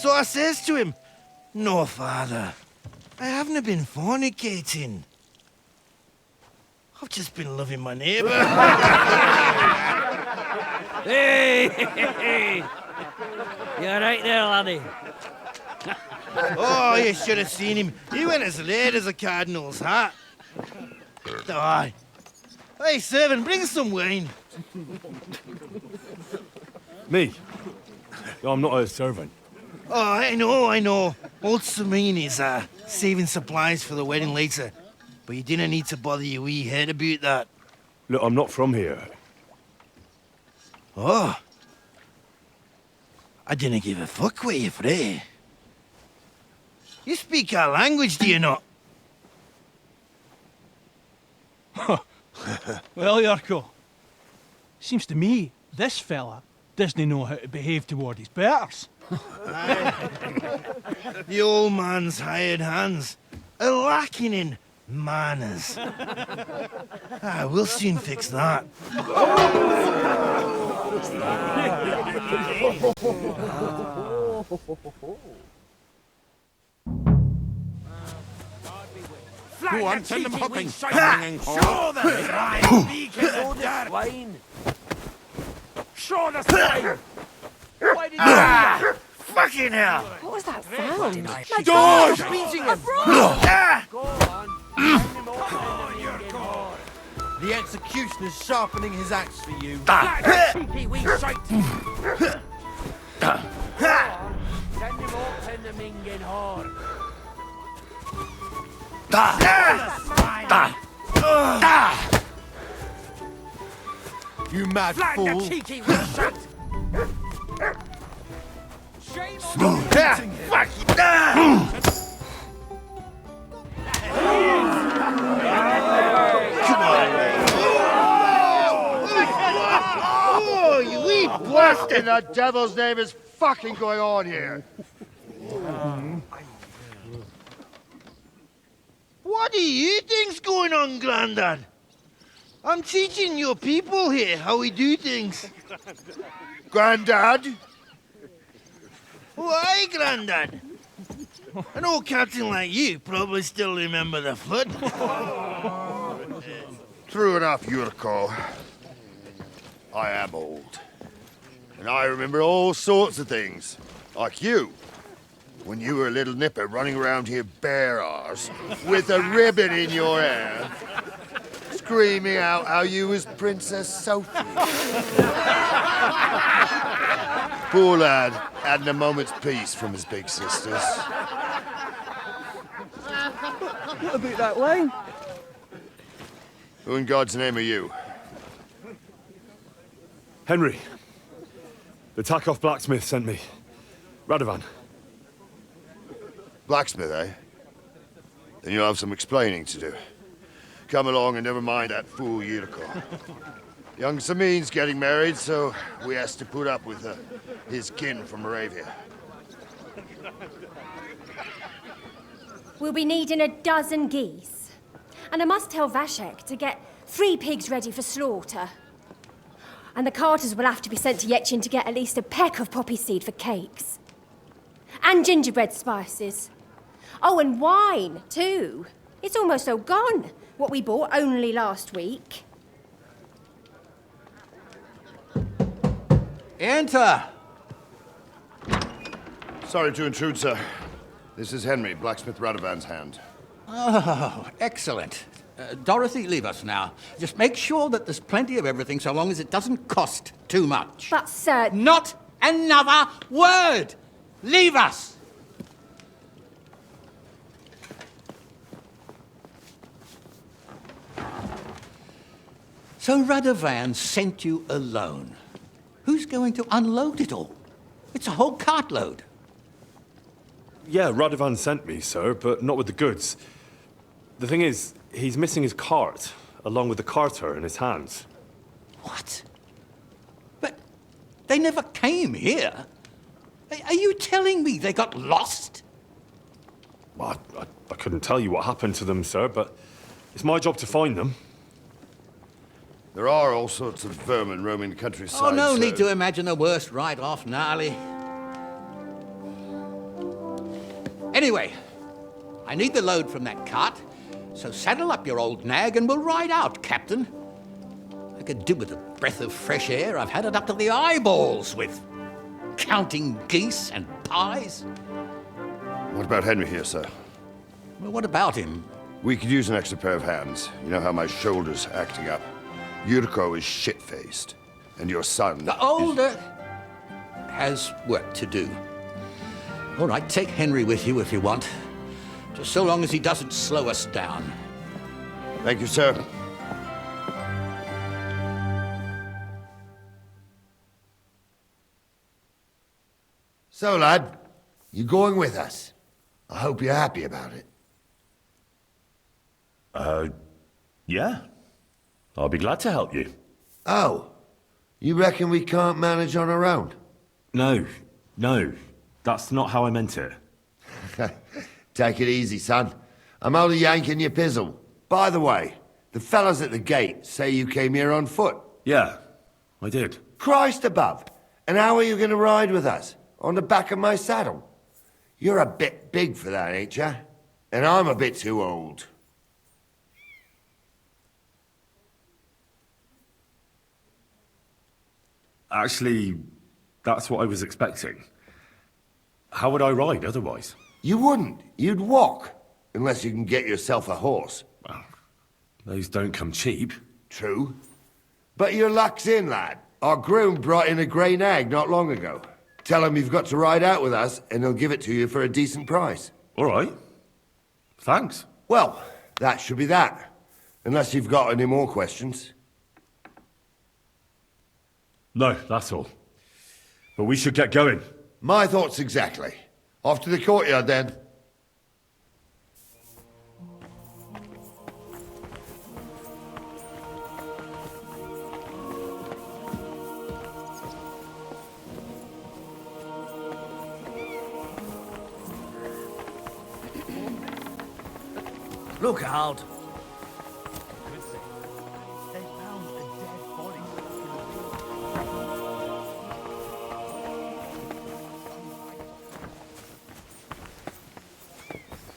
So I says to him, "No, father, I haven't been fornicating. I've just been loving my neighbour." Hey! You're right there, laddie. Oh, you should have seen him. He went as red as a cardinal's hat. Aye. Hey, servant, bring some wine. Me? I'm not a servant. Oh, I know. Old Samine is saving supplies for the wedding later. But you didn't need to bother your wee head about that. Look, I'm not from here. Oh. I didn't give a fuck what you're frae. You speak our language, do you not? Well, Jurko, seems to me this fella doesn't know how to behave toward his betters. The old man's hired hands are lacking in manners. We'll soon fix that. Go on, send them hopping. Show the swine! Show the swine! Show the swine! Why did you do that? Fucking hell! What was that sound? My George! God! Beating A him! frog! Go on! Send him over. The executioner's sharpening his axe for you. Black cheeky wee shite! Go on, send him out in the mingin' whore. You mad Flag the fool! cheeky wee shite! Shame on you! Fuck you! Come on! Oh, you wee What in the devil's name is fucking going on here? What do you think's going on, Grandad? I'm teaching your people here how we do things. Grandad? Why, Grandad? An old captain like you probably still remember the flood. True enough, Jurko. I am old. And I remember all sorts of things. Like you. When you were a little nipper running around here bare arse, with a ribbon in your hair, screaming out how you was Princess Sophie. Poor lad, hadn't a moment's peace from his big sisters. What about that wine? Who in God's name are you? Henry. The Takoff blacksmith sent me. Radovan. Blacksmith, eh? Then you'll have some explaining to do. Come along and never mind that fool Jurko. Young Samine's getting married, so we has to put up with his kin from Moravia. We'll be needing a dozen geese. And I must tell Vashek to get 3 pigs ready for slaughter. And the carters will have to be sent to Yetchin to get at least a peck of poppy seed for cakes. And gingerbread spices. Oh, and wine, too. It's almost all gone, what we bought only last week. Enter! Sorry to intrude, sir. This is Henry, blacksmith Radovan's hand. Oh, excellent. Dorothy, leave us now. Just make sure that there's plenty of everything so long as it doesn't cost too much. But, sir... Not another word! Leave us! So Radovan sent you alone. Who's going to unload it all? It's a whole cartload. Yeah, Radovan sent me, sir, but not with the goods. The thing is, he's missing his cart, along with the carter in his hands. What? But they never came here. Are you telling me they got lost? Well, I couldn't tell you what happened to them, sir, but it's my job to find them. There are all sorts of vermin roaming the countryside. Oh, no so... need to imagine the worst right off, gnarly. Anyway, I need the load from that cart, so saddle up your old nag and we'll ride out, Captain. I could do with a breath of fresh air. I've had it up to the eyeballs with counting geese and pies. What about Henry here, sir? Well, what about him? We could use an extra pair of hands. You know how my shoulder's acting up. Jurko is shit-faced. And your son The older has work to do. All right, take Henry with you if you want. Just so long as he doesn't slow us down. Thank you, sir. So, lad, you going with us? I hope you're happy about it. Yeah. I'll be glad to help you. Oh, you reckon we can't manage on our own? No. That's not how I meant it. Take it easy, son. I'm only yanking your pizzle. By the way, the fellas at the gate say you came here on foot. Yeah, I did. Christ above! And how are you going to ride with us? On the back of my saddle? You're a bit big for that, ain't ya? And I'm a bit too old. Actually, that's what I was expecting. How would I ride otherwise? You wouldn't. You'd walk. Unless you can get yourself a horse. Well, those don't come cheap. True. But your luck's in, lad. Our groom brought in a grey nag not long ago. Tell him you've got to ride out with us, and he'll give it to you for a decent price. All right. Thanks. Well, that should be that. Unless you've got any more questions. No, that's all. But we should get going. My thoughts exactly. Off to the courtyard, then. Look out!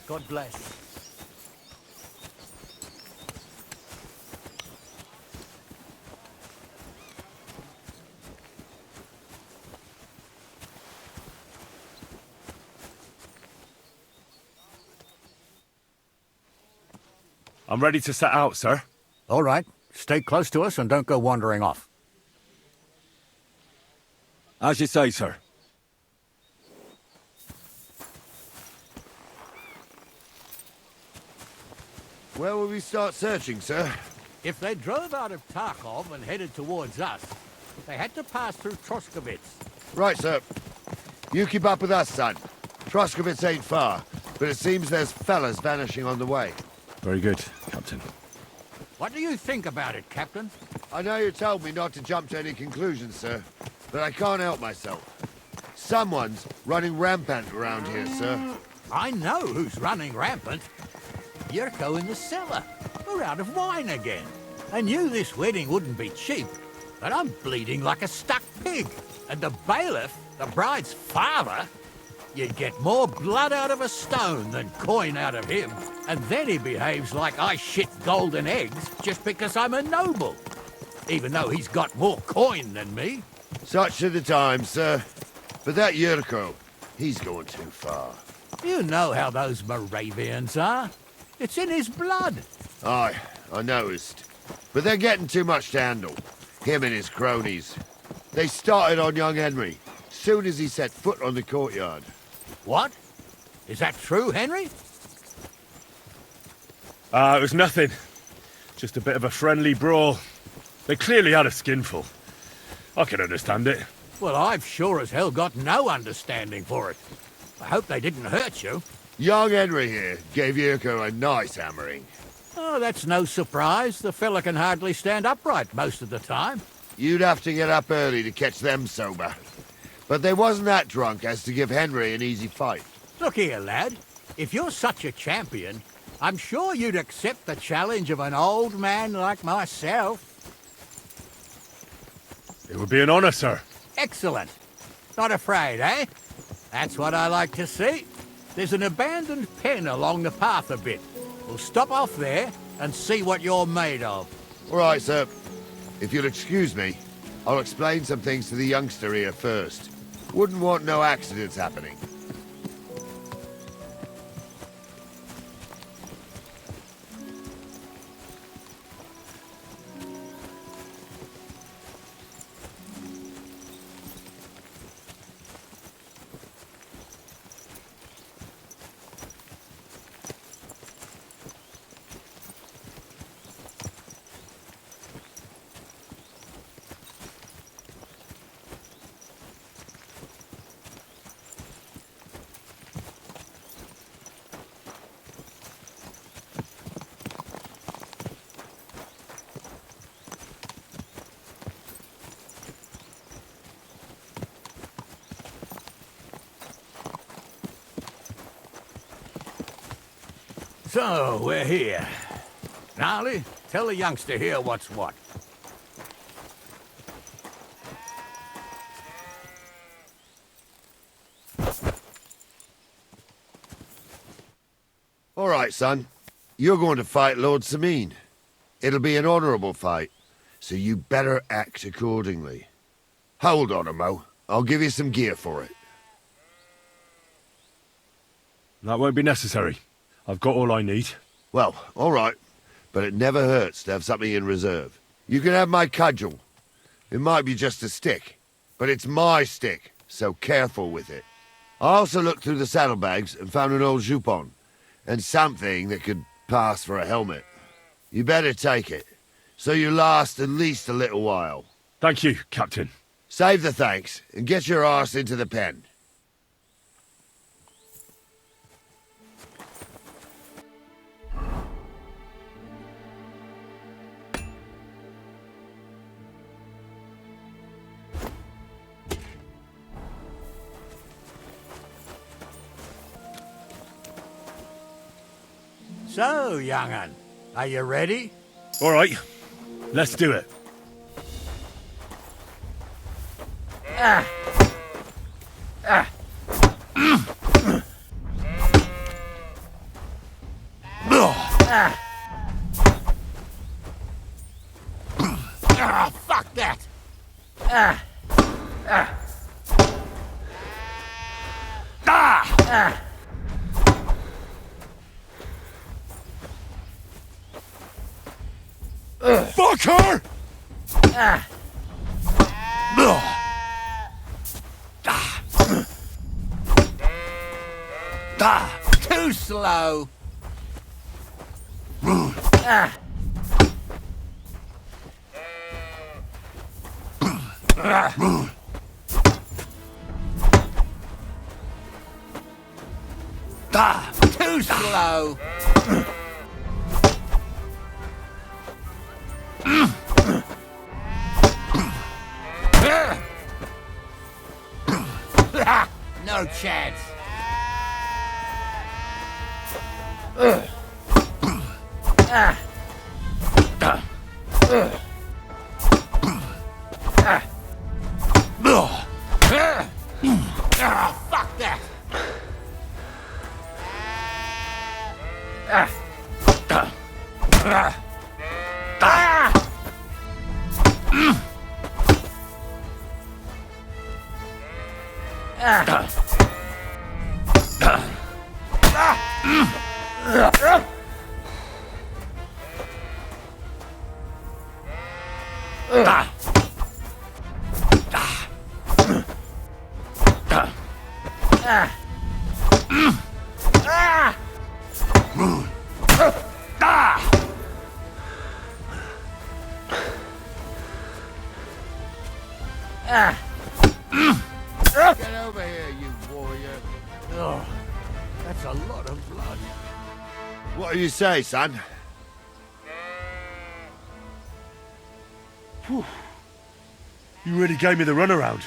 God bless. I'm ready to set out, sir. All right. Stay close to us and don't go wandering off. As you say, sir. Where will we start searching, sir? If they drove out of Tarkov and headed towards us, they had to pass through Troskovitz. Right, sir. You keep up with us, son. Troskovitz ain't far, but it seems there's fellas vanishing on the way. Very good, Captain. What do you think about it, Captain? I know you told me not to jump to any conclusions, sir, but I can't help myself. Someone's running rampant around here, sir. I know who's running rampant. Jurko in the cellar. We're out of wine again. I knew this wedding wouldn't be cheap, but I'm bleeding like a stuck pig. And the bailiff, the bride's father, you'd get more blood out of a stone than coin out of him. And then he behaves like I shit golden eggs just because I'm a noble. Even though he's got more coin than me. Such are the times, sir. But that Jurko, he's going too far. You know how those Moravians are. It's in his blood. Aye, I noticed. But they're getting too much to handle. Him and his cronies. They started on young Henry, soon as he set foot on the courtyard. What? Is that true, Henry? It was nothing. Just a bit of a friendly brawl. They clearly had a skinful. I can understand it. Well, I've sure as hell got no understanding for it. I hope they didn't hurt you. Young Henry here gave Jurko a nice hammering. Oh, that's no surprise. The fella can hardly stand upright most of the time. You'd have to get up early to catch them sober. But they wasn't that drunk as to give Henry an easy fight. Look here, lad. If you're such a champion, I'm sure you'd accept the challenge of an old man like myself. It would be an honor, sir. Excellent. Not afraid, eh? That's what I like to see. There's an abandoned pen along the path a bit. We'll stop off there and see what you're made of. All right, sir. If you'll excuse me, I'll explain some things to the youngster here first. Wouldn't want no accidents happening. So, we're here. Gnarly, tell the youngster here what's what. All right, son. You're going to fight Lord Samine. It'll be an honorable fight, so you better act accordingly. Hold on a mo. I'll give you some gear for it. That won't be necessary. I've got all I need. Well, all right. But it never hurts to have something in reserve. You can have my cudgel. It might be just a stick, but it's my stick, so careful with it. I also looked through the saddlebags and found an old jupon, and something that could pass for a helmet. You better take it, so you last at least a little while. Thank you, Captain. Save the thanks, and get your arse into the pen. So, young'un, are you ready? All right, let's do it. Fuck that! Fuck her! Too slow! Too slow! No chance! Fuck that! Get over here, you warrior. Oh, that's a lot of blood. What do you say, son? You really gave me the runaround.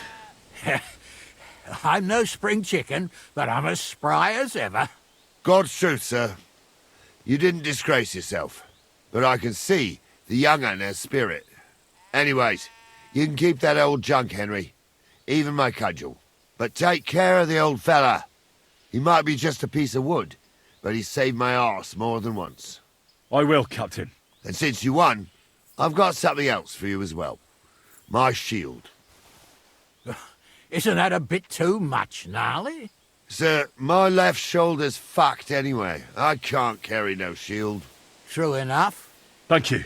I'm no spring chicken, but I'm as spry as ever. God's truth, sir. You didn't disgrace yourself, but I can see the young'un has spirit. Anyways, you can keep that old junk, Henry. Even my cudgel. But take care of the old fella. He might be just a piece of wood, but he saved my arse more than once. I will, Captain. And since you won, I've got something else for you as well. My shield. Isn't that a bit too much, Gnarly? Sir, my left shoulder's fucked anyway. I can't carry no shield. True enough. Thank you.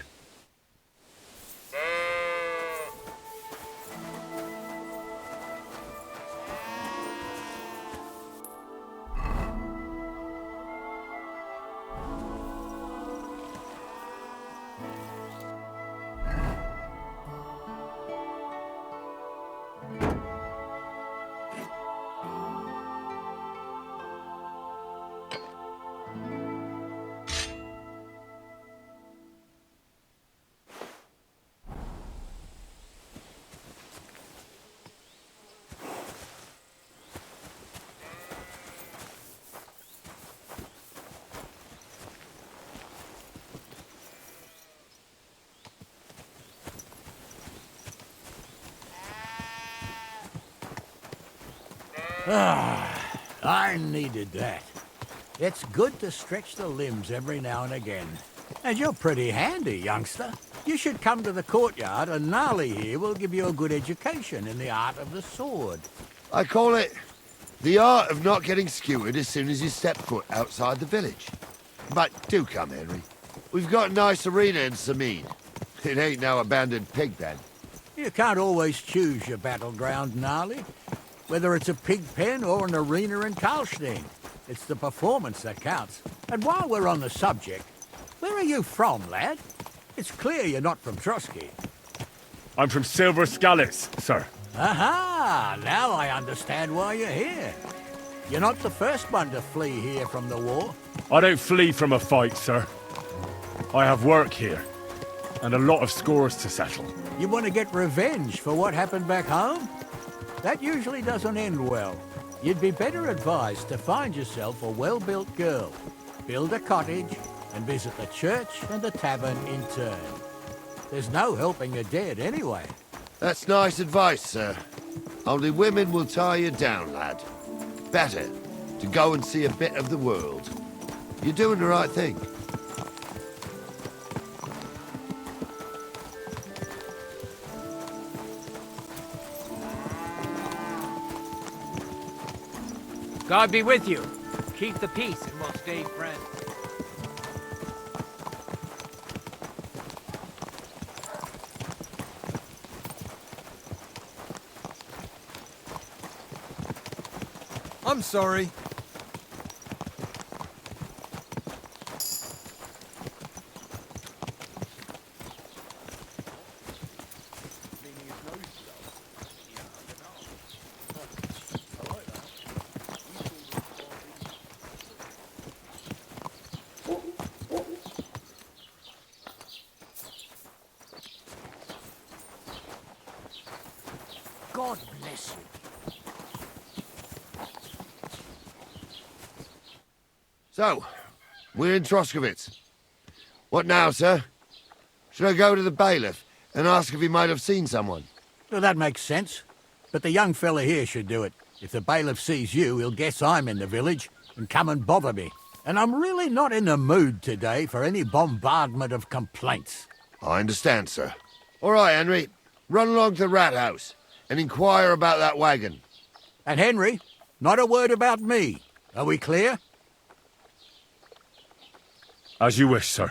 I needed that. It's good to stretch the limbs every now and again. And you're pretty handy, youngster. You should come to the courtyard, and Gnarly here will give you a good education in the art of the sword. I call it the art of not getting skewered as soon as you step foot outside the village. But do come, Henry. We've got a nice arena in Samine. It ain't no abandoned pig pen. You can't always choose your battleground, Gnarly. Whether it's a pig pen or an arena in Karlstein. It's the performance that counts. And while we're on the subject, where are you from, lad? It's clear you're not from Trotsky. I'm from Silver Scallis, sir. Aha! Now I understand why you're here. You're not the first one to flee here from the war. I don't flee from a fight, sir. I have work here, and a lot of scores to settle. You want to get revenge for what happened back home? That usually doesn't end well. You'd be better advised to find yourself a well-built girl, build a cottage, and visit the church and the tavern in turn. There's no helping the dead anyway. That's nice advice, sir. Only women will tie you down, lad. Better to go and see a bit of the world. You're doing the right thing. God be with you. Keep the peace and we'll stay friends. I'm sorry. God bless you. So, we're in Troskowitz. What now, sir? Should I go to the bailiff and ask if he might have seen someone? Well, that makes sense. But the young fella here should do it. If the bailiff sees you, he'll guess I'm in the village and come and bother me. And I'm really not in the mood today for any bombardment of complaints. I understand, sir. All right, Henry. Run along to the rat house and inquire about that wagon. And Henry, not a word about me. Are we clear? As you wish, sir.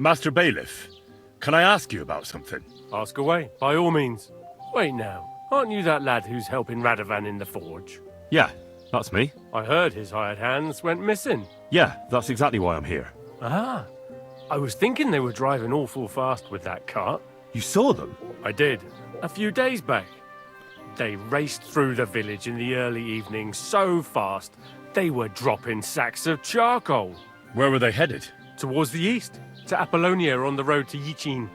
Master Bailiff, can I ask you about something? Ask away, by all means. Wait now, aren't you that lad who's helping Radovan in the forge? Yeah, that's me. I heard his hired hands went missing. Yeah, that's exactly why I'm here. Ah, I was thinking they were driving awful fast with that cart. You saw them? I did, a few days back. They raced through the village in the early evening so fast, they were dropping sacks of charcoal. Where were they headed? Towards the east, to Apollonia on the road to Yichin.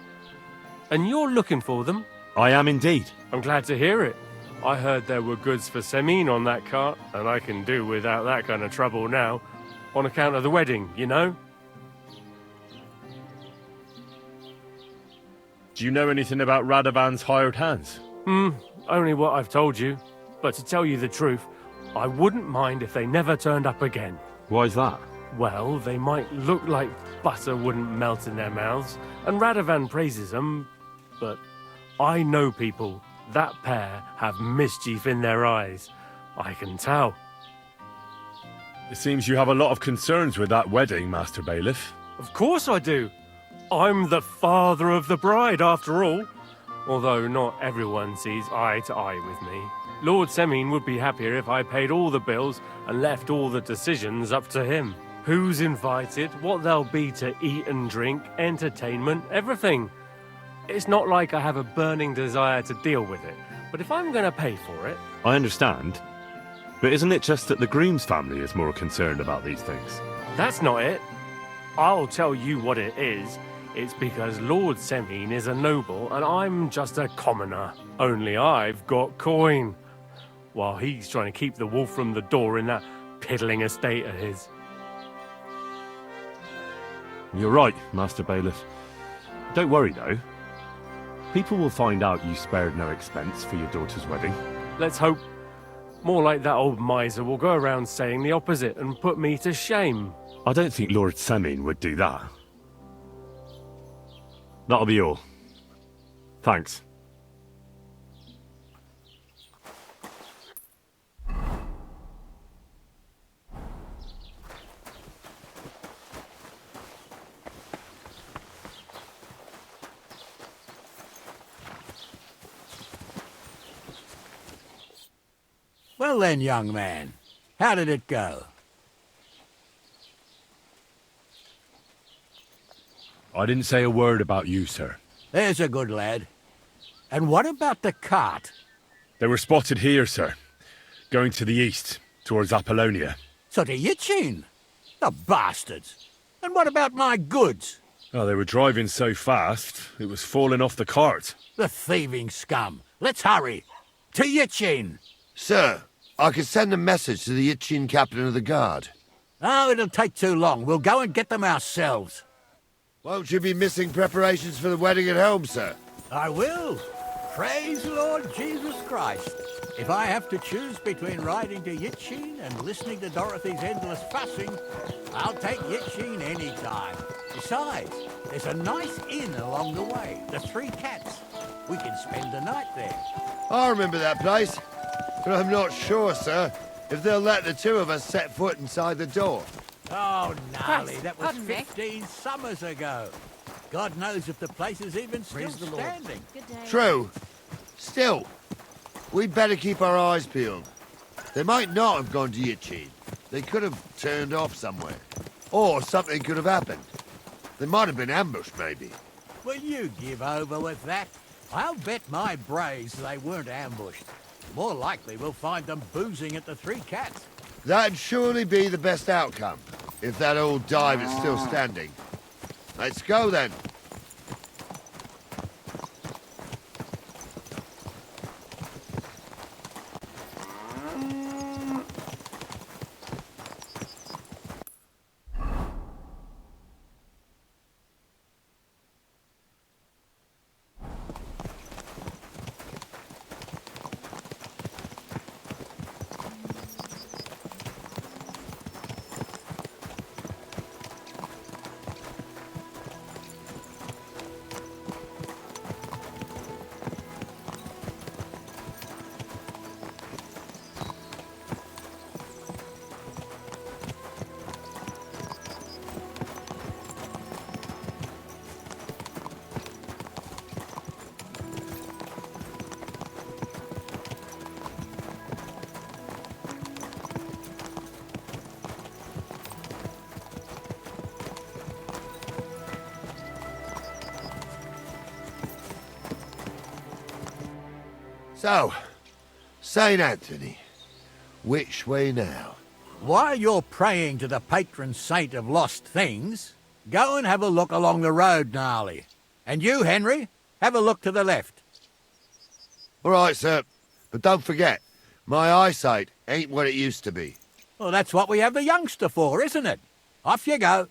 And you're looking for them? I am indeed. I'm glad to hear it. I heard there were goods for Samine on that cart, and I can do without that kind of trouble now, on account of the wedding, you know? Do you know anything about Radovan's hired hands? Only what I've told you. But to tell you the truth, I wouldn't mind if they never turned up again. Why's that? Well, they might look like butter wouldn't melt in their mouths, and Radovan praises them, but I know people. That pair have mischief in their eyes. I can tell. It seems you have a lot of concerns with that wedding, Master Bailiff. Of course I do. I'm the father of the bride, after all. Although not everyone sees eye to eye with me. Lord Samine would be happier if I paid all the bills and left all the decisions up to him. Who's invited, what there'll be to eat and drink, entertainment, everything. It's not like I have a burning desire to deal with it, but if I'm going to pay for it... I understand. But isn't it just that the groom's family is more concerned about these things? That's not it. I'll tell you what it is. It's because Lord Samine is a noble and I'm just a commoner. Only I've got coin. While he's trying to keep the wolf from the door in that piddling estate of his. You're right, Master Bailiff. Don't worry, though. People will find out you spared no expense for your daughter's wedding. Let's hope. More like that old miser will go around saying the opposite and put me to shame. I don't think Lord Samine would do that. That'll be all. Thanks. Well then, young man, how did it go? I didn't say a word about you, sir. There's a good lad. And what about the cart? They were spotted here, sir. Going to the east, towards Apollonia. So to Yitchin? The bastards! And what about my goods? Oh, they were driving so fast, it was falling off the cart. The thieving scum! Let's hurry! To Yitchin! Sir, I could send a message to the Itchin captain of the guard. Oh, it'll take too long. We'll go and get them ourselves. Won't you be missing preparations for the wedding at home, sir? I will. Praise Lord Jesus Christ. If I have to choose between riding to Yitchin and listening to Dorothy's endless fussing, I'll take Yitchin any time. Besides, there's a nice inn along the way, the Three Cats. We can spend the night there. I remember that place, but I'm not sure, sir, if they'll let the two of us set foot inside the door. Oh, gnarly, that was Pardon me. 15 summers ago. God knows if the place is even still Praise the Lord. standing. Good day. True. Still, we'd better keep our eyes peeled. They might not have gone to Yitchin. They could have turned off somewhere. Or something could have happened. They might have been ambushed, maybe. Will you give over with that? I'll bet my braves they weren't ambushed. More likely we'll find them boozing at the Three Cats. That'd surely be the best outcome, if that old dive is still standing. Let's go, then. So, St. Anthony, which way now? While you're praying to the patron saint of lost things, go and have a look along the road, Gnarly. And you, Henry, have a look to the left. All right, sir. But don't forget, my eyesight ain't what it used to be. Well, that's what we have the youngster for, isn't it? Off you go.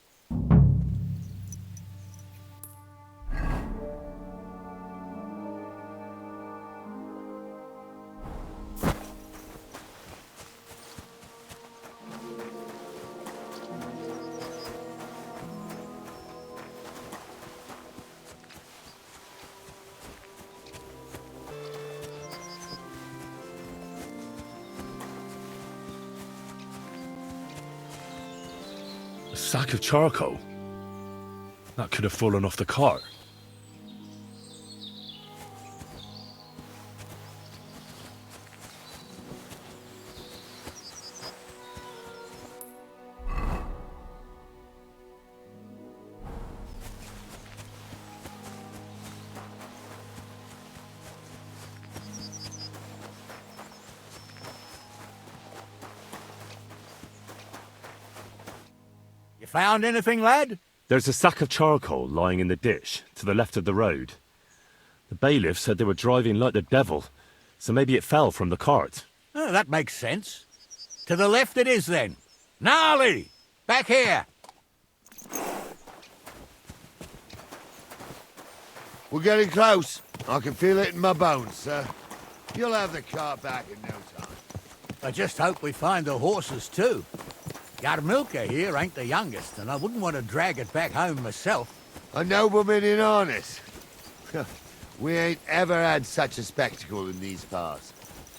A sack of charcoal? That could have fallen off the cart. You found anything, lad? There's a sack of charcoal lying in the ditch to the left of the road. The bailiff said they were driving like the devil, so maybe it fell from the cart. Oh, that makes sense. To the left it is, then. Gnarly! Back here! We're getting close. I can feel it in my bones, sir. You'll have the cart back in no time. I just hope we find the horses, too. Yarmilka here ain't the youngest, and I wouldn't want to drag it back home myself. A nobleman in harness. We ain't ever had such a spectacle in these parts.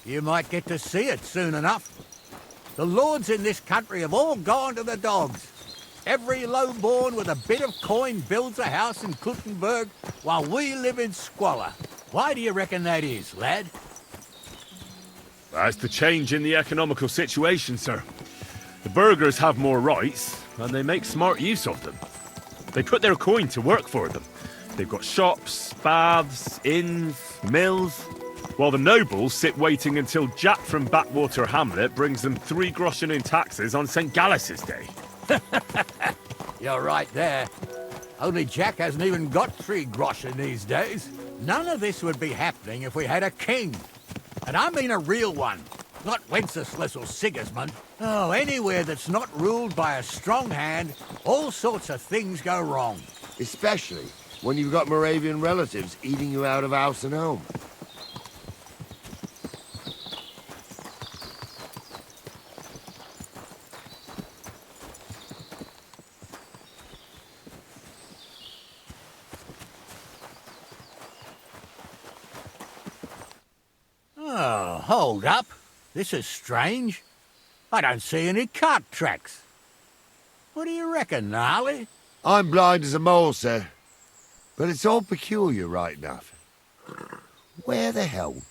You might get to see it soon enough. The lords in this country have all gone to the dogs. Every lowborn with a bit of coin builds a house in Kuttenberg, while we live in squalor. Why do you reckon that is, lad? That's the change in the economical situation, sir. The burghers have more rights, and they make smart use of them. They put their coin to work for them. They've got shops, baths, inns, mills, while the nobles sit waiting until Jack from Backwater Hamlet brings them 3 groschen in taxes on St. Gallus's Day. You're right there. Only Jack hasn't even got 3 groschen these days. None of this would be happening if we had a king. And I mean a real one. Not Wenceslas or Sigismund. Oh, anywhere that's not ruled by a strong hand, all sorts of things go wrong. Especially when you've got Moravian relatives eating you out of house and home. Oh, hold up. This is strange. I don't see any cart tracks. What do you reckon, Gnarly? I'm blind as a mole, sir. But it's all peculiar, right enough. Where the hell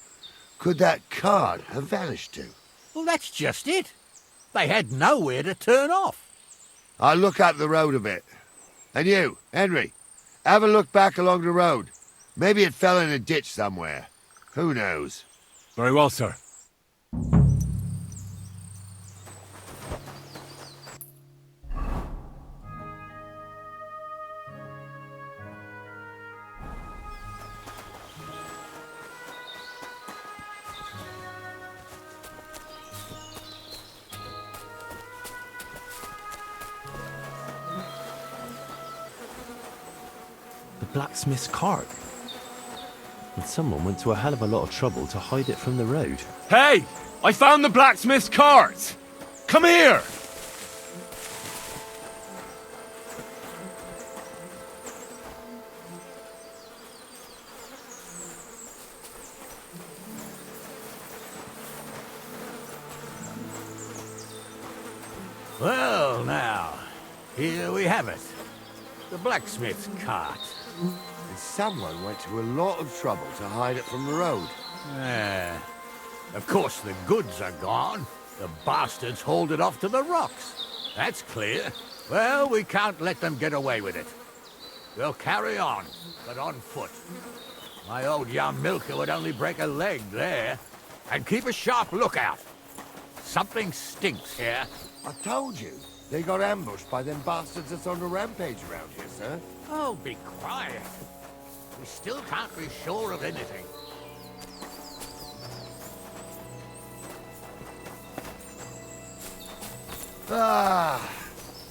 could that cart have vanished to? Well, that's just it. They had nowhere to turn off. I'll look up the road a bit. And you, Henry, have a look back along the road. Maybe it fell in a ditch somewhere. Who knows? Very well, sir. The blacksmith's cart. And someone went to a hell of a lot of trouble to hide it from the road. Hey! I found the blacksmith's cart! Come here! Well, now, here we have it. The blacksmith's cart. And someone went to a lot of trouble to hide it from the road. Of course, the goods are gone. The bastards hauled it off to the rocks. That's clear. Well, we can't let them get away with it. We'll carry on, but on foot. My old Yarmilka would only break a leg there. And keep a sharp lookout. Something stinks here. I told you. They got ambushed by them bastards that's on the rampage around here, sir. Oh, be quiet. We still can't be sure of anything. Ah,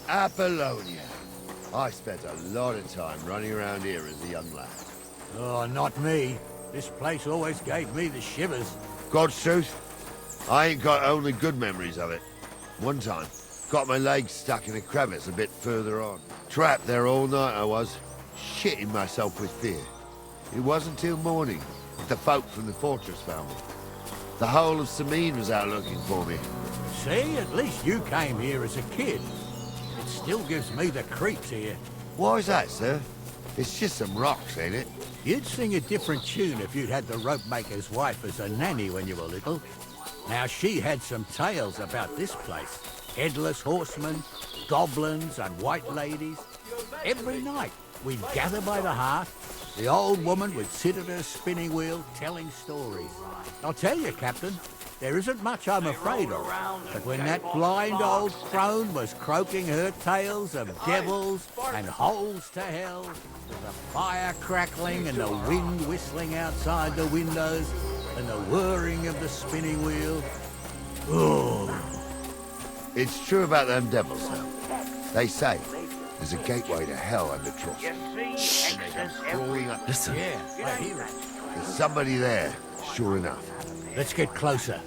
Apollonia. I spent a lot of time running around here as a young lad. Oh, not me. This place always gave me the shivers. God's truth, I ain't got only good memories of it. One time, got my legs stuck in a crevice a bit further on. Trapped there all night I was, shitting myself with fear. It wasn't till morning that the folk from the fortress found me. The whole of Samine was out looking for me. See, at least you came here as a kid. It still gives me the creeps here. Why is that, sir? It's just some rocks, ain't it? You'd sing a different tune if you'd had the rope maker's wife as a nanny when you were little. Now, she had some tales about this place. Headless horsemen, goblins and white ladies. Every night, we'd gather by the hearth. The old woman would sit at her spinning wheel telling stories. I'll tell you, Captain, there isn't much I'm afraid of. But when that blind old crone was croaking her tales of devils and holes to hell, with the fire crackling and the wind whistling outside the windows, and the whirring of the spinning wheel, oh. It's true about them devils, sir. They say there's a gateway to hell under trust. Shh! Listen. Yeah, I hear it. There's somebody there, sure enough. Let's get closer.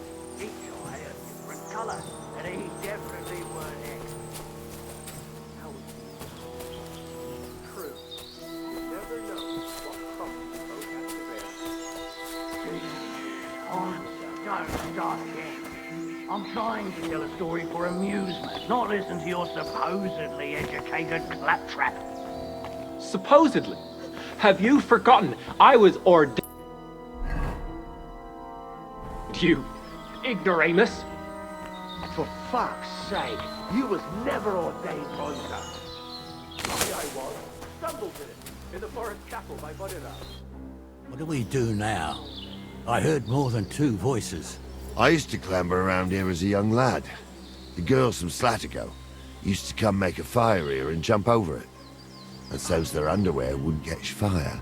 Don't start again. I'm trying to tell a story for amusement, not listen to your supposedly educated claptrap. Supposedly? Have you forgotten I was ordained? You ignoramus? For fuck's sake, you was never ordained Monster. I was. Stumbled in it. In the forest chapel by Bodera. What do we do now? I heard more than two voices. I used to clamber around here as a young lad. The girls from Slatigo used to come make a fire here and jump over it. And so's their underwear wouldn't catch fire,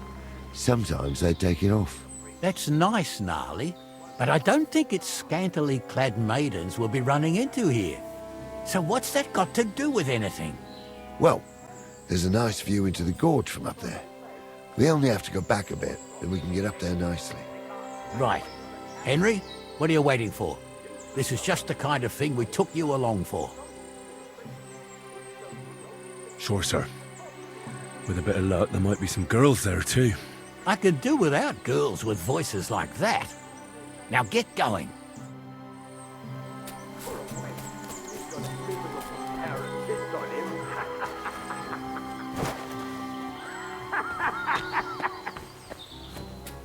sometimes they'd take it off. That's nice, Gnarly, but I don't think it's scantily clad maidens we'll be running into here. So what's that got to do with anything? Well, there's a nice view into the gorge from up there. We only have to go back a bit, and we can get up there nicely. Right. Henry, what are you waiting for? This is just the kind of thing we took you along for. Sure, sir. With a bit of luck, there might be some girls there, too. I could do without girls with voices like that. Now get going.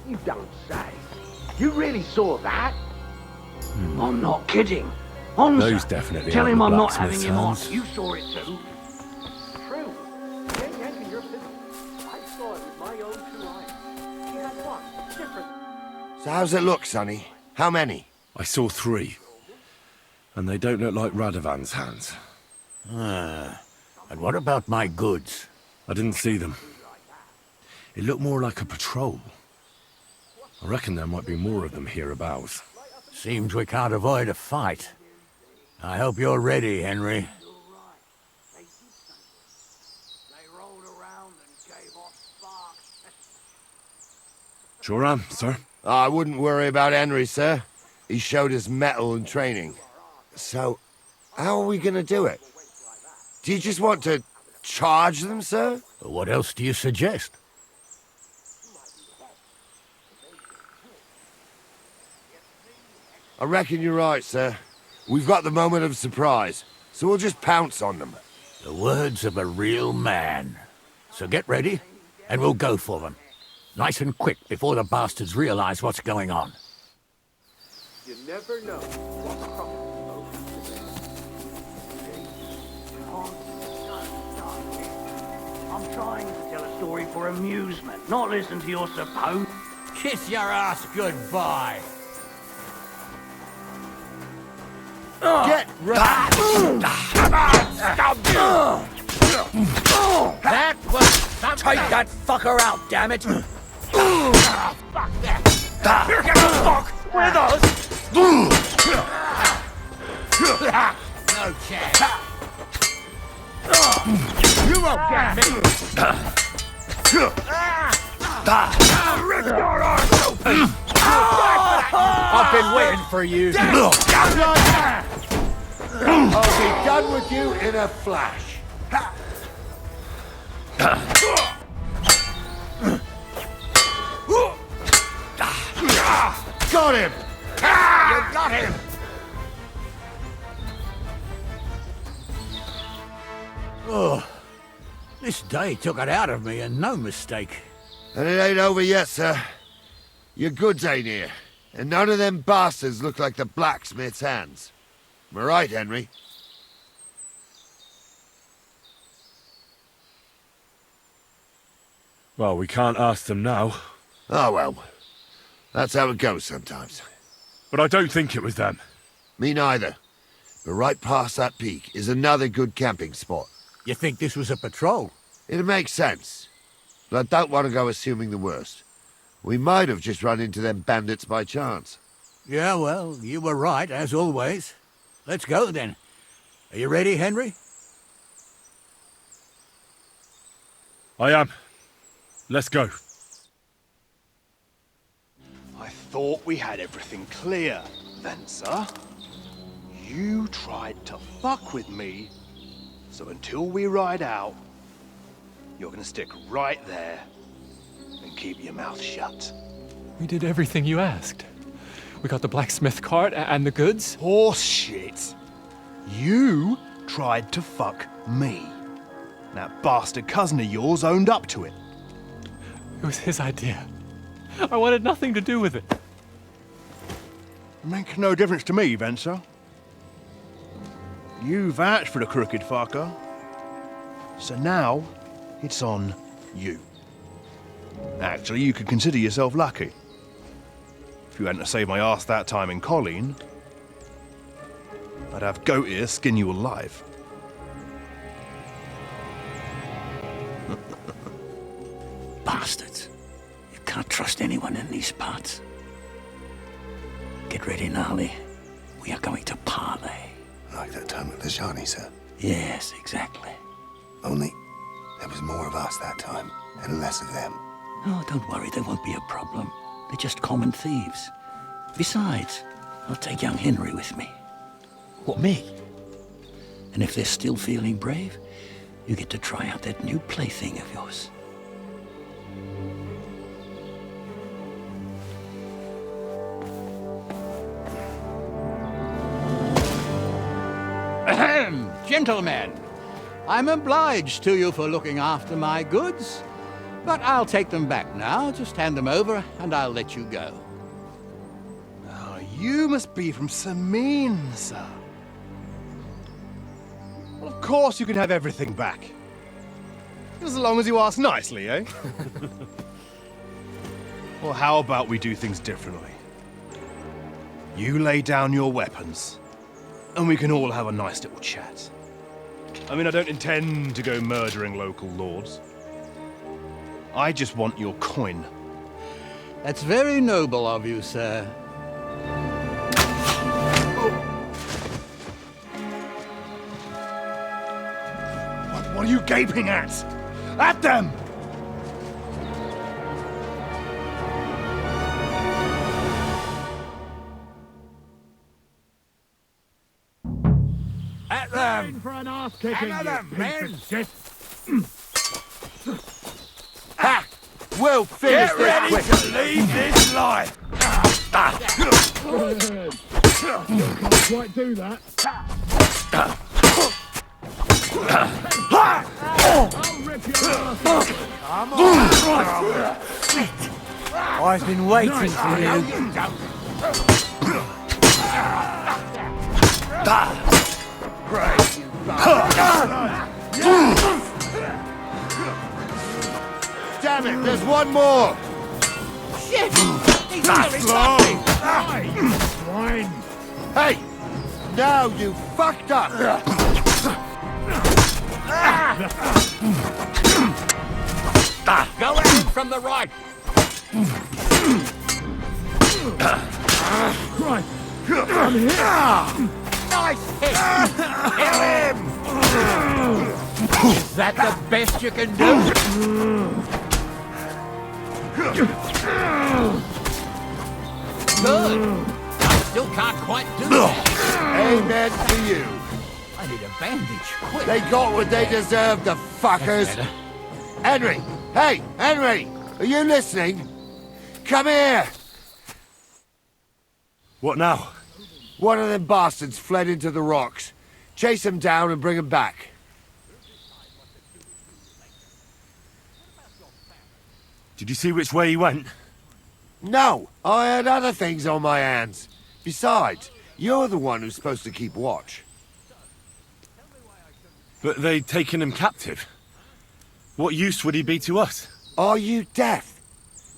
You don't say. You really saw that? I'm not kidding. Honestly, Those definitely tell aren't him the I'm not blacksmith's having him on. hands. You saw it too. True. Yank, your business. I saw it with my own 2 eyes. He had what? Different. So how's it look, Sonny? How many? I saw 3. And they don't look like Radovan's hands. And what about my goods? I didn't see them. It looked more like a patrol. I reckon there might be more of them hereabouts. Seems we can't avoid a fight. I hope you're ready, Henry. Sure am, sir. I wouldn't worry about Henry, sir. He showed us mettle and training. So, how are we gonna do it? Do you just want to charge them, sir? What else do you suggest? I reckon you're right, sir. We've got the moment of surprise, so we'll just pounce on them. The words of a real man. So get ready, and we'll go for them. Nice and quick before the bastards realize what's going on. You never know what's coming. I'm trying to tell a story for amusement, not listen to your supposed... Kiss your ass goodbye. Get ready! That was something. Take that fucker out, damn it! Fuck that. You're gonna fuck with us! No chance. I've been waiting for you. I'll be done with you in a flash. Got him! You got him! Oh, this day took it out of me, and no mistake. And it ain't over yet, sir. Your goods ain't here, and none of them bastards look like the blacksmith's hands. Am I right, Henry? Well, we can't ask them now. Oh, well. That's how it goes sometimes. But I don't think it was them. Me neither. But right past that peak is another good camping spot. You think this was a patrol? It makes sense. But I don't want to go assuming the worst. We might have just run into them bandits by chance. Yeah, well, you were right, as always. Let's go, then. Are you ready, Henry? I am. Let's go. I thought we had everything clear, then, sir. You tried to fuck with me, so until we ride out, you're gonna stick right there and keep your mouth shut. We did everything you asked. We got the blacksmith cart and the goods. Horse shit. You tried to fuck me. That bastard cousin of yours owned up to it. It was his idea. I wanted nothing to do with it. Make no difference to me, Venser. You vouched for the crooked fucker. So now, it's on you. Actually, you could consider yourself lucky. If you hadn't saved my ass that time in Colleen, I'd have goat ear skin you alive. Bastards. You can't trust anyone in these parts. Get ready, Gnarly. We are going to parley. Like that time with the Johnny, sir? Yes, exactly. Only there was more of us that time, and less of them. Oh, don't worry, there won't be a problem. They're just common thieves. Besides, I'll take young Henry with me. What, me? And if they're still feeling brave, you get to try out that new plaything of yours. Ahem, gentlemen. I'm obliged to you for looking after my goods, but I'll take them back now. Just hand them over, and I'll let you go. Oh, you must be from Samine, sir. Well, of course you can have everything back. As long as you ask nicely, eh? Well, how about we do things differently? You lay down your weapons, and we can all have a nice little chat. I mean, I don't intend to go murdering local lords. I just want your coin. That's very noble of you, sir. What are you gaping at? At them! At them! For an ass kicking, Another man! Ha! We'll finish Get ready this to leave this life! You can't quite do that. I'll rip your ass. Come on! I've been waiting for you. Damn it, there's one more! Shit! He's nearly got me! Swine. Hey! Now you fucked up! Go at him from the right! Right. I'm here. Nice hit! Kill him! Is that the best you can do? good. I still can't quite do that. Amen to you. I need a bandage, quick. They got what they deserved, the fuckers. Henry! Hey, Henry! Are you listening? Come here! What now? One of them bastards fled into the rocks. Chase him down and bring him back. Did you see which way he went? No, I had other things on my hands. Besides, you're the one who's supposed to keep watch. But they'd taken him captive. What use would he be to us? Are you deaf?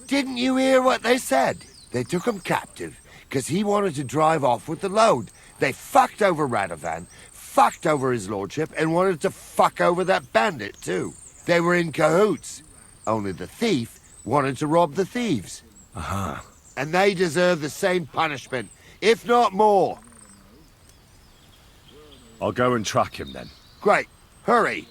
Didn't you hear what they said? They took him captive because he wanted to drive off with the load. They fucked over Radovan, fucked over his lordship, and wanted to fuck over that bandit too. They were in cahoots. Only the thief wanted to rob the thieves. Uh-huh. And they deserve the same punishment, if not more. I'll go and track him then. Great. Hurry.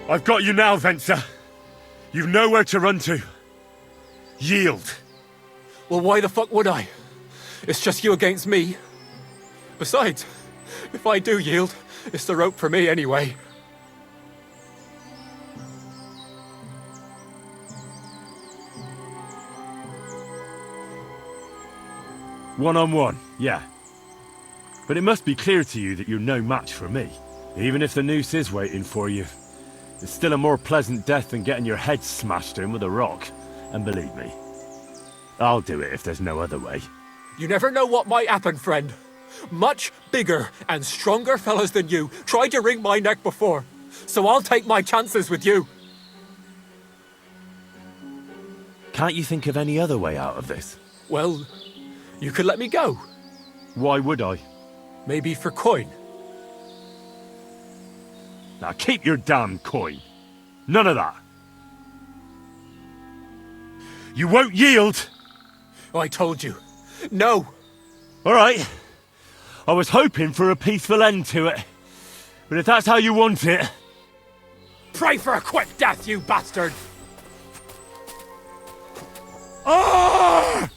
I've got you now, Venser. You've nowhere to run to. Yield. Well, why the fuck would I? It's just you against me. Besides, if I do yield, it's the rope for me anyway. One-on-one, yeah. But it must be clear to you that you're no match for me. Even if the noose is waiting for you, it's still a more pleasant death than getting your head smashed in with a rock. And believe me, I'll do it if there's no other way. You never know what might happen, friend. Much bigger and stronger fellas than you tried to wring my neck before, so I'll take my chances with you. Can't you think of any other way out of this? Well, you could let me go. Why would I? Maybe for coin. Now keep your damn coin. None of that. You won't yield! Oh, I told you. No! All right. I was hoping for a peaceful end to it. But if that's how you want it... Pray for a quick death, you bastard! Ah!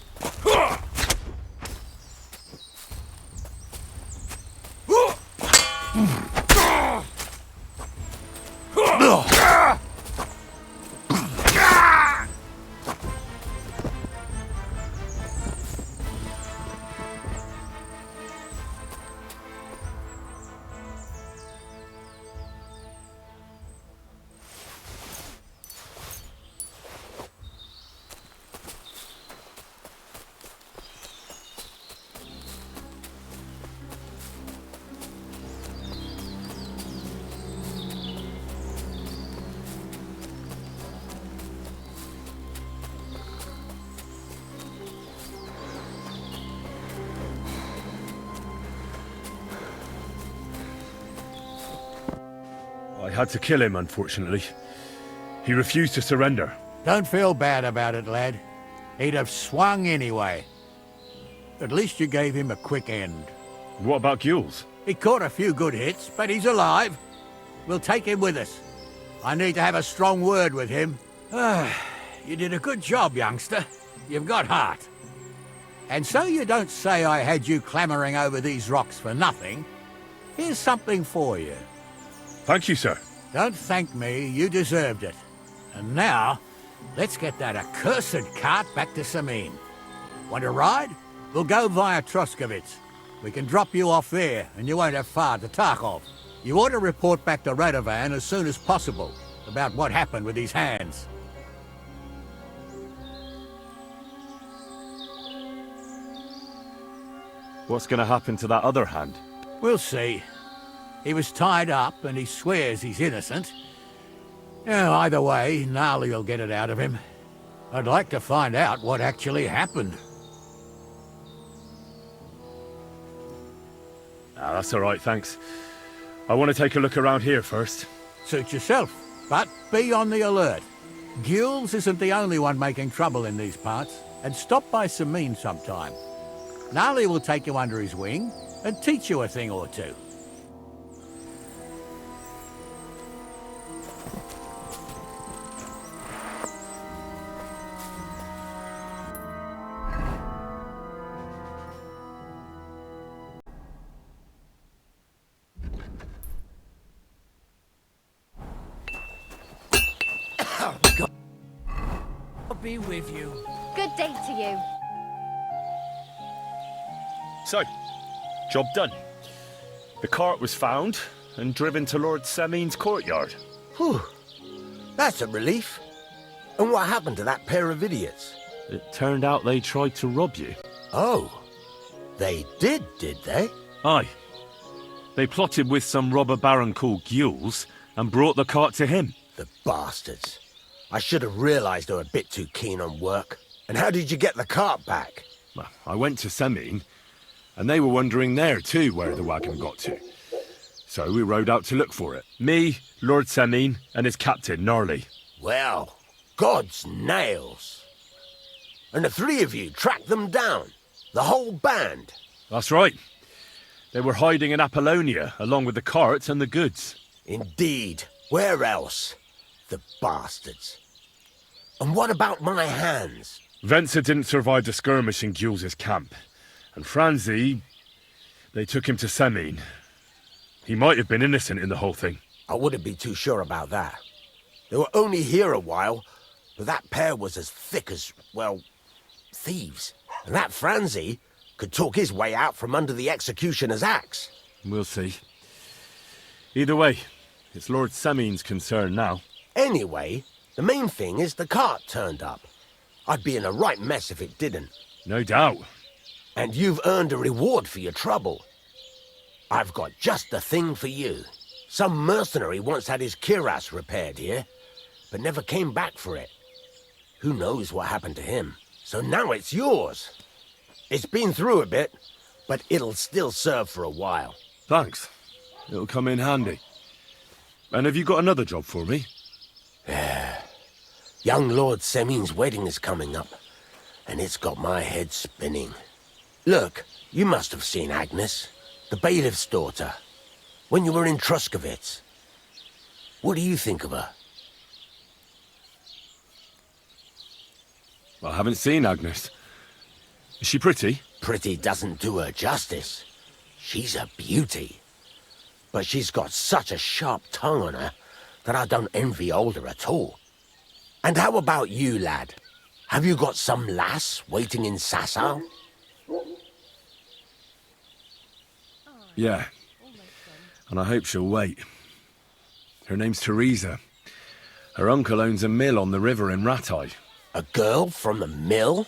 I had to kill him, unfortunately. He refused to surrender. Don't feel bad about it, lad. He'd have swung anyway. At least you gave him a quick end. What about Gules? He caught a few good hits, but he's alive. We'll take him with us. I need to have a strong word with him. You did a good job, youngster. You've got heart. And so you don't say I had you clambering over these rocks for nothing, here's something for you. Thank you, sir. Don't thank me, you deserved it. And now, let's get that accursed cart back to Samine. Want to ride? We'll go via Troskovitz. We can drop you off there, and you won't have far to Tarkov. You ought to report back to Radovan as soon as possible about what happened with these hands. What's going to happen to that other hand? We'll see. He was tied up, and he swears he's innocent. Either way, Gnarly will get it out of him. I'd like to find out what actually happened. That's all right, thanks. I want to take a look around here first. Suit yourself, but be on the alert. Gules isn't the only one making trouble in these parts, and stop by Samine sometime. Gnarly will take you under his wing and teach you a thing or two. I'll be with you. Good day to you. So, job done. The cart was found and driven to Lord Samine's courtyard. Whew. That's a relief. And what happened to that pair of idiots? It turned out they tried to rob you. Oh. They did they? Aye. They plotted with some robber baron called Gules and brought the cart to him. The bastards. I should have realized they were a bit too keen on work. And how did you get the cart back? Well, I went to Samine, and they were wondering there too where the wagon got to. So we rode out to look for it. Me, Lord Samine, and his captain, Gnarly. Well, God's nails. And the three of you tracked them down? The whole band? That's right. They were hiding in Apollonia, along with the cart and the goods. Indeed. Where else? The bastards. And what about my hands? Venser didn't survive the skirmish in Gules' camp. And Franzi, they took him to Samine. He might have been innocent in the whole thing. I wouldn't be too sure about that. They were only here a while, but that pair was as thick as, well, thieves. And that Franzi could talk his way out from under the executioner's axe. We'll see. Either way, it's Lord Samine's concern now. Anyway, the main thing is the cart turned up. I'd be in a right mess if it didn't. No doubt. And you've earned a reward for your trouble. I've got just the thing for you. Some mercenary once had his cuirass repaired here, but never came back for it. Who knows what happened to him? So now it's yours. It's been through a bit, but it'll still serve for a while. Thanks. It'll come in handy. And have you got another job for me? Young Lord Samine's wedding is coming up, and it's got my head spinning. Look, you must have seen Agnes, the bailiff's daughter, when you were in Troskovitz. What do you think of her? I haven't seen Agnes. Is she pretty? Pretty doesn't do her justice. She's a beauty. But she's got such a sharp tongue on her that I don't envy older at all. And how about you, lad? Have you got some lass waiting in Sasau? Yeah. And I hope she'll wait. Her name's Teresa. Her uncle owns a mill on the river in Ratai. A girl from the mill?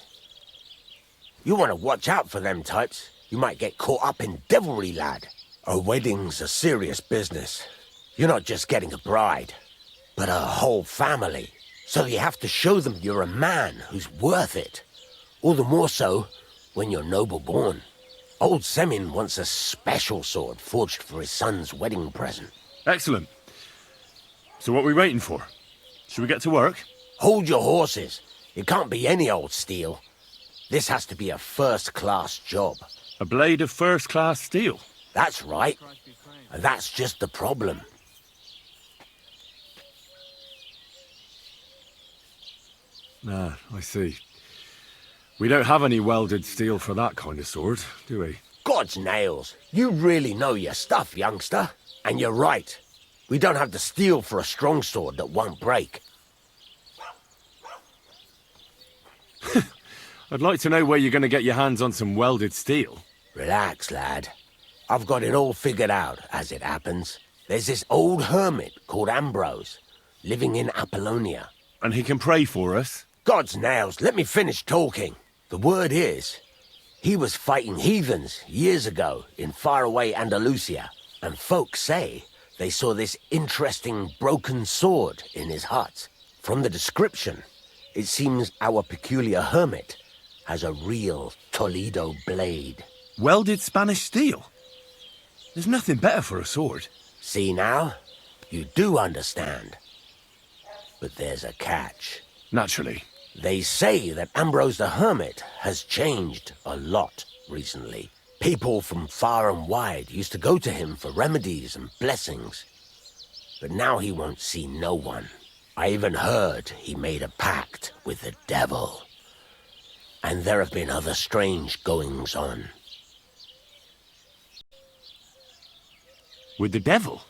You want to watch out for them types. You might get caught up in devilry, lad. A wedding's a serious business. You're not just getting a bride, but a whole family. So you have to show them you're a man who's worth it. All the more so when you're noble-born. Old Samine wants a special sword forged for his son's wedding present. Excellent. So what are we waiting for? Should we get to work? Hold your horses. It can't be any old steel. This has to be a first-class job. A blade of first-class steel? That's right. And that's just the problem. Ah, I see. We don't have any welded steel for that kind of sword, do we? God's nails. You really know your stuff, youngster. And you're right. We don't have the steel for a strong sword that won't break. I'd like to know where you're going to get your hands on some welded steel. Relax, lad. I've got it all figured out, as it happens. There's this old hermit called Ambrose, living in Apollonia. And he can pray for us? God's nails, let me finish talking. The word is, he was fighting heathens years ago in faraway Andalusia, and folks say they saw this interesting broken sword in his hut. From the description, it seems our peculiar hermit has a real Toledo blade. Welded Spanish steel? There's nothing better for a sword. See now? You do understand. But there's a catch. Naturally. They say that Ambrose the Hermit has changed a lot recently. People from far and wide used to go to him for remedies and blessings. But now he won't see no one. I even heard he made a pact with the devil. And there have been other strange goings-on. With the devil?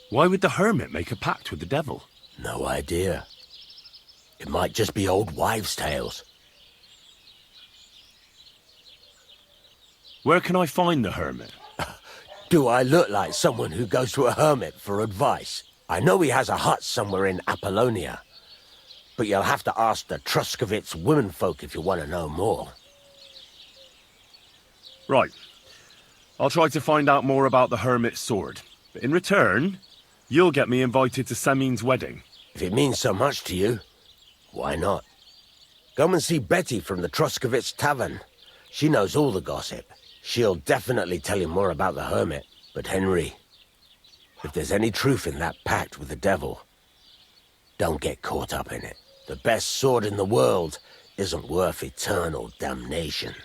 Why would the hermit make a pact with the devil? No idea. It might just be old wives' tales. Where can I find the hermit? Do I look like someone who goes to a hermit for advice? I know he has a hut somewhere in Apollonia. But you'll have to ask the Truscovitz womenfolk if you want to know more. Right. I'll try to find out more about the hermit's sword. But in return, you'll get me invited to Samine's wedding. If it means so much to you, why not? Come and see Betty from the Truscovitz Tavern. She knows all the gossip. She'll definitely tell you more about the hermit. But Henry, if there's any truth in that pact with the devil, don't get caught up in it. The best sword in the world isn't worth eternal damnation.